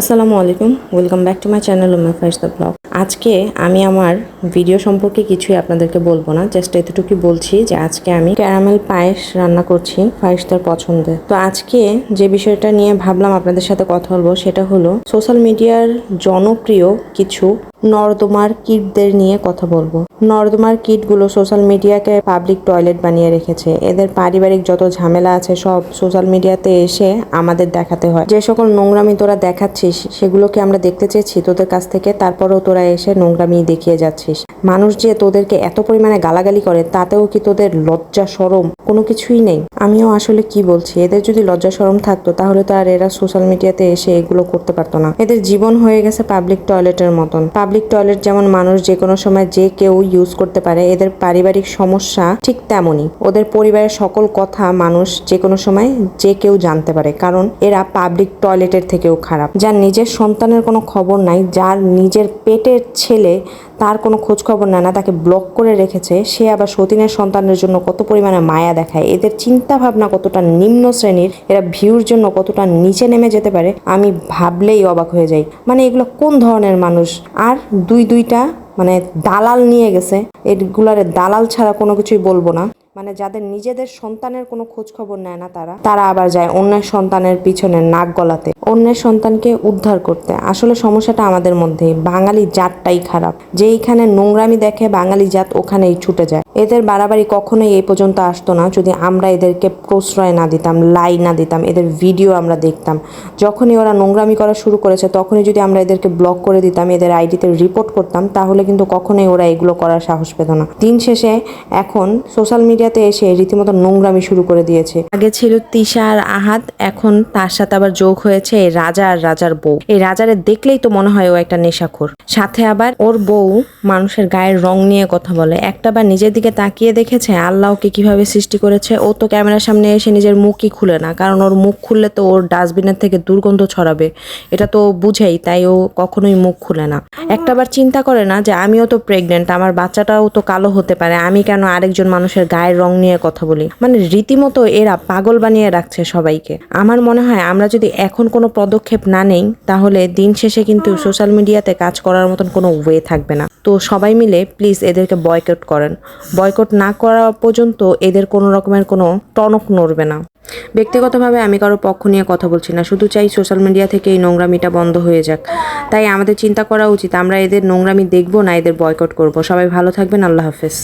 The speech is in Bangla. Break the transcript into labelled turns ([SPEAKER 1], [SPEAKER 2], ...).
[SPEAKER 1] আসসালামু আলাইকুম, welcome back to my channel উম্মা ফারিস্তা ব্লগ। আজকে আমি আমার ভিডিও সম্পর্কে কিছুই আপনাদেরকে বলবো না, জাস্ট এতটুকুই বলছি যে আজকে আমি ক্যারামেল পায়েস রান্না করছি ফারিস্তার পছন্দে। তো আজকে যে বিষয়টা নিয়ে ভাবলাম আপনাদের সাথে কথা বলবো সেটা হলো সোশ্যাল মিডিয়ার জনপ্রিয় কিছু নর্দমার কিটদের নিয়ে কথা বলবো। নর্দমার কিটগুলো সোশ্যাল মিডিয়াকে পাবলিক টয়লেট বানিয়ে রেখেছে। এদের পারিবারিক যত ঝামেলা আছে সব সোশ্যাল মিডিয়াতে এসে আমাদের দেখাতে হয়। যে সকল নোংরামি তোরা দেখাচ্ছিস সেগুলোকে আমরা দেখতে চেয়েছি তোদের কাছ থেকে, তারপরেও তোরা এসে নোংরামি দেখিয়ে যাচ্ছিস। মানুষ যে তোদেরকে এত পরিমাণে গালাগালি করে তাতেও কি তোদের লজ্জা শরম কোনো কিছুই নেই? আমিও আসলে কি বলছি, এদের যদি লজ্জা শরম থাকতো তাহলে তো আর এরা সোশ্যাল মিডিয়াতে এসে এগুলো করতে পারতো না। এদের জীবন হয়ে গেছে পাবলিক টয়লেটের মতন। পাবলিক টয়লেট যেমন মানুষ যে কোনো সময় যে কেউ ইউজ করতে পারে, এদের পারিবারিক সমস্যা ঠিক তেমনই। ওদের পরিবারের সকল কথা মানুষ যে কোনো সময় যে কেউ জানতে পারে, কারণ এরা পাবলিক টয়লেটের থেকেও খারাপ। যার নিজের সন্তানের কোনো খবর নাই, যার নিজের পেটের ছেলে তার কোনো খোঁজ খবর নেয় না, তাকে ব্লক করে রেখেছে, সে আবার সতীনের সন্তানের জন্য কত পরিমাণে মায়া দেখায়। এদের চিন্তা ভাবনা কতটা নিম্ন শ্রেণীর, এরা ভিউর জন্য কতটা নিচে নেমে যেতে পারে আমি ভাবলেই অবাক হয়ে যাই। মানে এগুলো কোন ধরনের মানুষ? আর দুইটা মানে দালাল নিয়ে গেছে, এগুলারে দালাল ছাড়া কোনো কিছুই বলবো না। মানে যাদের নিজেদের সন্তানের কোনো খোঁজ খবর নেয় না তারা আবার যায় অন্যের সন্তানের পিছনে নাক গলাতে, অন্যের সন্তানকে উদ্ধার করতে। আসলে সমস্যাটা আমাদের মধ্যেই, বাঙালি জাতটাই খারাপ। যেইখানে নোংরামি দেখে বাঙালি জাত ওখানেই ছুটে যায়। এদের বাড়াবাড়ি কখনোই এই পর্যন্ত আসতো না যদি আমরা এদেরকে প্রশ্রয় না দিতাম, লাই না দিতাম, এদের ভিডিও আমরা দেখতাম। যখনই ওরা নোংরামি করা শুরু করেছে তখনই যদি আমরা এদেরকে ব্লক করে দিতাম, এদের আইডিতে রিপোর্ট করতাম, তাহলে কিন্তু কখনোই ওরা এগুলো করার সাহস পেত না। দিন শেষে এখন সোশ্যাল মিডিয়াতে এসে রীতিমতো নোংরামি শুরু করে দিয়েছে। আগে ছিল তিশা আর আহাদ, এখন তার সাথে আবার যোগ হয়েছে এই রাজা আর রাজার বউ। এই রাজারে দেখলেই তো মনে হয় ও একটা নেশাখোর। সাথে আবার ওর বউ মানুষের গায়ের রং নিয়ে কথা বলে। একটাবার নিজের দিকে তাকিয়ে দেখেছে আল্লাহ ওকে কিভাবে সৃষ্টি করেছে? ও তো ক্যামেরার সামনে এসে নিজের মুখই খুলে না, কারণ ওর মুখ খুললে তো ওর ডাস্টবিনের থেকে দুর্গন্ধ ছড়াবে, এটা তো বুঝেই, তাই ও কখনোই মুখ খুলে না। একটাবার চিন্তা করে না যে আমিও তো প্রেগনেন্ট, আমার বাচ্চাটাও তো কালো হতে পারে, আমি কেন আরেকজন মানুষের গায়ের রং নিয়ে কথা বলি? মানে রীতিমতো এরা পাগল বানিয়ে রাখছে সবাইকে। আমার মনে হয় আমরা যদি এখন কোনো পদক্ষেপ না নেই তাহলে দিন শেষে কিন্তু সোশ্যাল মিডিয়াতে কাজ করার মতন কোনো ওয়ে থাকবে না। তো সবাই মিলে প্লিজ এদেরকে বয়কট করেন। বয়কট না করা পর্যন্ত এদের কোনো রকমের কোনো টনক নড়বে না। ব্যক্তিগতভাবে আমি কারো পক্ষ নিয়ে কথা বলছি না, শুধু চাই সোশ্যাল মিডিয়া থেকে এই নোংরামিটা বন্ধ হয়ে যাক। তাই আমাদের চিন্তা করা উচিত আমরা এদের নোংরামি দেখবো না এদের বয়কট করব। সবাই ভালো থাকবেন, আল্লাহ হাফেজ।